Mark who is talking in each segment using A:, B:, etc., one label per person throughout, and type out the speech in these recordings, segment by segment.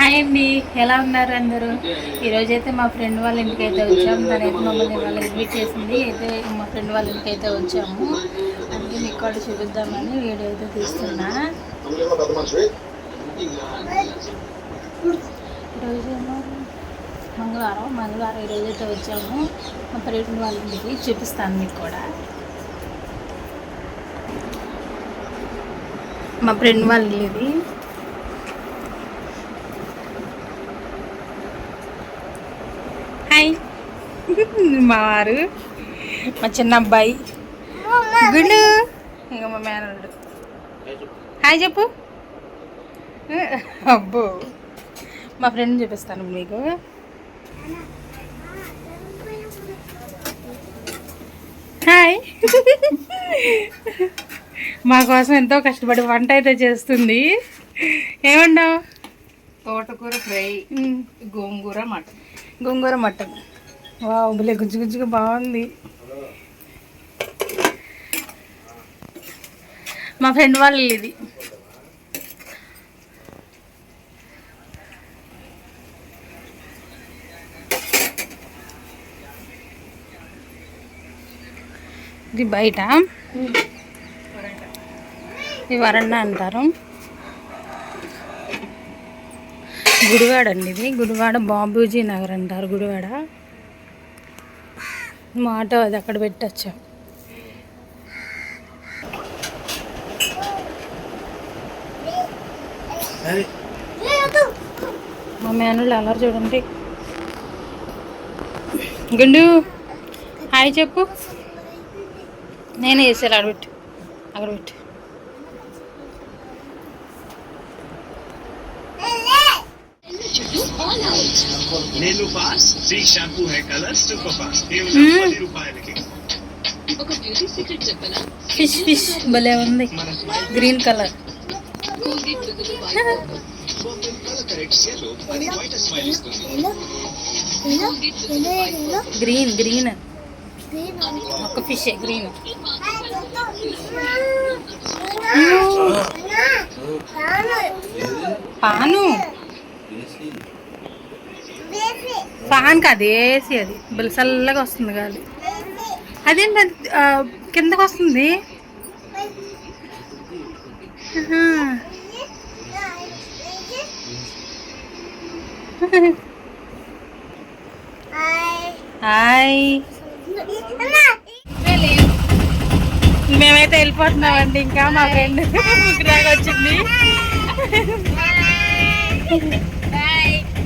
A: Hi అండి, ఎలా ఉన్నారు అందరూ? ఈరోజైతే మా ఫ్రెండ్ వాళ్ళ ఇంటికి అయితే వచ్చాము. తనైతే మమ్మల్ని వాళ్ళ ఇన్వైట్ చేసింది. అయితే మా ఫ్రెండ్ వాళ్ళ ఇంటికి అయితే వచ్చాము. అందుకే మీకు కూడా చూపిద్దామని వీడియో అయితే తీస్తున్నా. ఈరోజేమో మంగళవారం ఈరోజైతే వచ్చాము మా ఫ్రెండ్ వాళ్ళ ఇంటికి. చూపిస్తాను మీకు కూడా. మా ఫ్రెండ్ వాళ్ళు ఇది హాయ్ మా వారు, మా చిన్న అబ్బాయి గుండు, ఇంకా మా మేనల్లుడు. హాయ్ చెప్పు. అబ్బో, మా ఫ్రెండ్ చూపిస్తాను మీకు. హాయ్. మా కోసం ఎంతో కష్టపడి వంట అయితే చేస్తుంది. ఏమన్నావు?
B: తోటకూర ఫ్రై,
A: గోంగూర మటన్. వావ్, భలే గుజ్జు గుజ్జుగా బాగుంది. మా ఫ్రెండ్ వాళ్ళు ఇది. ఇది బయట, ఇది వరండా అంటారు. గుడివాడ అండి ఇది. గుడివాడ బాబూజీ నగర్ అంటారు. గుడివాడ మా ఆటో అది అక్కడ పెట్టచ్చా. మా మేనలు అలా చూడండి. గుండు హాయ్ చెప్పు. నేనే వేసాను. అక్కడ పెట్టు. ఫిష్ ఫిష్ భలే ఉంది, గ్రీన్ కలర్. గ్రీన్ గ్రీన్ ఒక ఫిష్ గ్రీన్. పాను పాన్ కాదు, ఏసి. అది బలి చల్లగా వస్తుంది గాలి. అదేంటి కిందకు వస్తుంది. హాయ్, మేమైతే వెళ్ళిపోతున్నామండి. ఇంకా మా ఫ్రెండ్ ముగ్గురాగా వచ్చింది.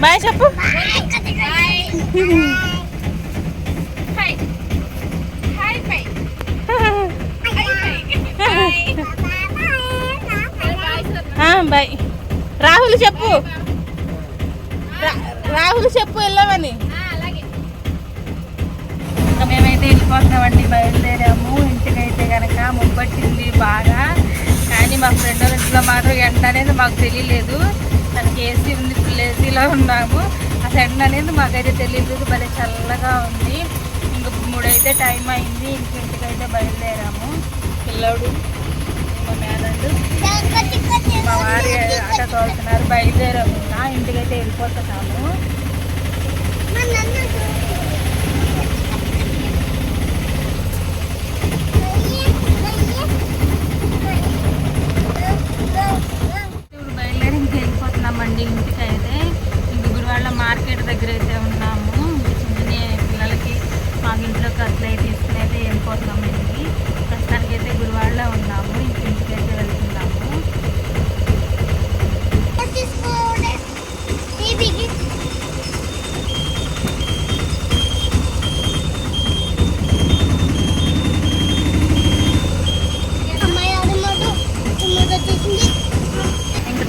A: బాయ్ చెప్పు. బాయ్. రాహుల్ చెప్పు, రాహుల్ చెప్పు వెళ్ళమని. ఇంకా మేమైతే వెళ్ళిపోతున్నామండి. బయలుదేరాము. ఇంటికైతే కనుక ముబ్బట్టింది బాగా. కానీ మా ఫ్రెండ్ వాళ్ళ ఇంట్లో మాత్రం ఎండ అనేది మాకు తెలియలేదు. తనకి ఏసీ ఉంది, ఫుల్ ఏసీలో ఉన్నాము. ఆ ఎండ అనేది మాకైతే తెలియలేదు. భలే చల్లగా ఉంది. ఇంక 3 అయితే టైం అయింది. ఇంటికైతే బయలుదేరాము. పిల్లడు, మా మేనల్లు, మా వారి ఆటో తోలుతున్నారు. బయలుదేరాము. ఇంటికైతే వెళ్ళిపోతున్నాము. వెళ్ళిపోతున్నామండి ఇంటికైతే. ఇంక గుడివాడ మార్కెట్ దగ్గర అయితే ఉన్నాము. చిన్న పిల్లలకి మాకు ఇంట్లో ఖర్చులు అయితే తీసుకుని అయితే వెళ్ళిపోతున్నాము ఇంటికి. ప్రస్తుతానికి అయితే గుడివాడలో ఉన్నాము. ఇంటికైతే వెళ్తున్నాము.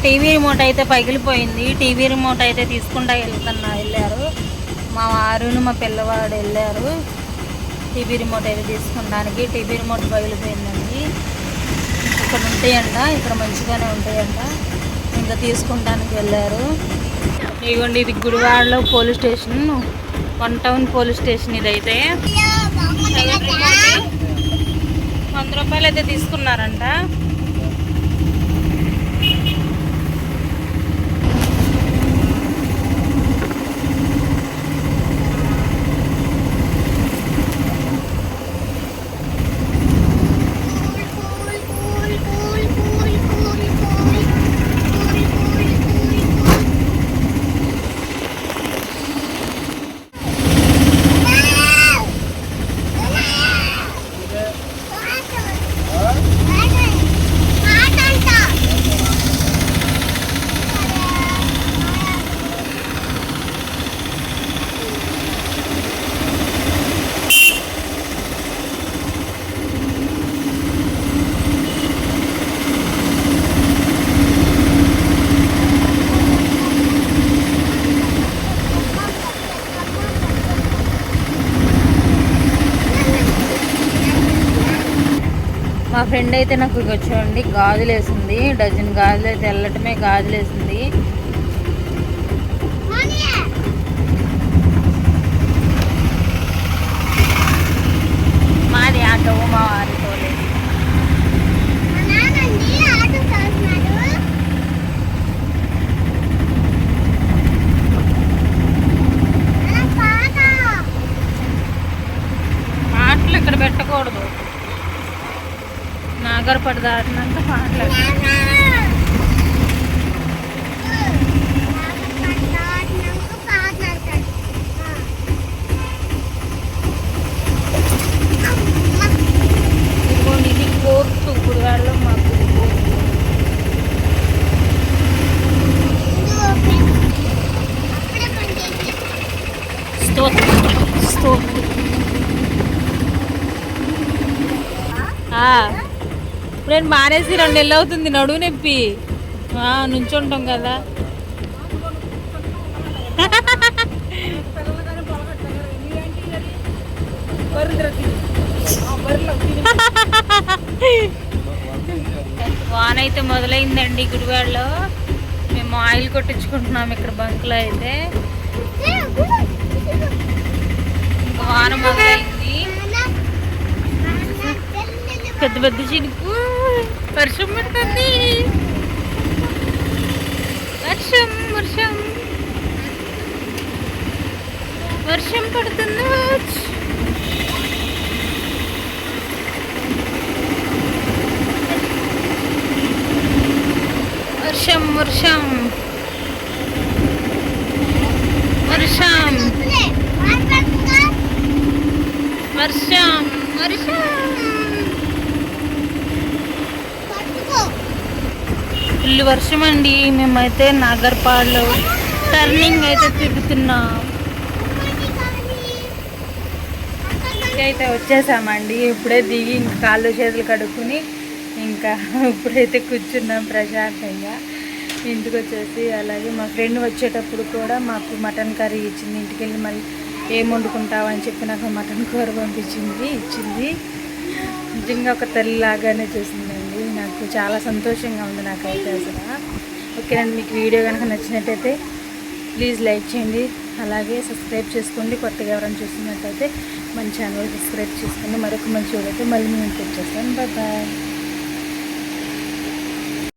A: టీవీ రిమోట్ అయితే పగిలిపోయింది. టీవీ రిమోట్ అయితే తీసుకుంటా వెళ్ళారు. మా వారును మా పిల్లవాడు వెళ్ళారు టీవీ రిమోట్ అయితే తీసుకుంటానికి. TV remote పగిలిపోయిందండి. ఇక్కడ ఉంటాయంట, ఇక్కడ మంచిగానే ఉంటాయంట. ఇంకా తీసుకుంటానికి వెళ్ళారు. ఇదిగోండి, ఇది గుడివాడలో police station, 1 town police station. ఇదైతే 100 రూపాయలు అయితే తీసుకున్నారంట. ఫ్రెండ్ అయితే నాకు ఇక చూడండి గాజులు వేసింది, డజన్ గాజులు అయితే వెళ్ళటమే గాజులు వేసింది. మాది ఆటో, మా వారి తోలేదు. పాటలు ఇక్కడ పెట్టకూడదు, నాగర్పడి దాటినాక పాటలు. ఇది కోర్టు గుడివాడలో మాకు ఇప్పుడు నేను మానేసి 2 నెలలు అవుతుంది, నడువు నొప్పి. నుంచుంటాం కదా. వాన అయితే మొదలైందండి గుడివాడలో. మేము ఆయిల్ కొట్టించుకుంటున్నాం ఇక్కడ బంకులో అయితే. ఇంకా వాన మొదలైంది, పెద్ద పెద్ద చినుకు. వర్షం పడుతుంది, వర్షం వర్షం వర్షం పడుతుంది. వర్షం వర్షం వర్షం వర్షం వర్షం. ఫుల్ వర్షం అండి. మేమైతే నాగర్పాడులో టర్నింగ్ అయితే తిరుగుతున్నాం. అయితే వచ్చేసామండి, ఇప్పుడే దిగి ఇంకా కాళ్ళు చేతులు కడుక్కుని ఇంకా ఇప్పుడైతే కూర్చున్నాం ప్రశాంతంగా. ఇంటికి వచ్చేసి అలాగే మా ఫ్రెండ్ వచ్చేటప్పుడు కూడా మాకు మటన్ కర్రీ ఇచ్చింది. ఇంటికి వెళ్ళి మళ్ళీ ఏం వండుకుంటావు అని చెప్పి నాకు మటన్ కూర ఇచ్చింది. నిజంగా ఒక తల్లిలాగానే చేసిందండి. నాకు చాలా సంతోషంగా ఉంది నాకైతే అసలు. ఓకేనండి, మీకు వీడియో కనుక నచ్చినట్టయితే ప్లీజ్ లైక్ చేయండి, అలాగే సబ్స్క్రైబ్ చేసుకోండి. కొత్తగా ఎవరైనా చూస్తున్నట్టయితే మన ఛానల్ సబ్స్క్రైబ్ చేసుకోండి. మరొక మంచి వీడియో అయితే మళ్ళీ మేము వచ్చేస్తాను. బాయ్.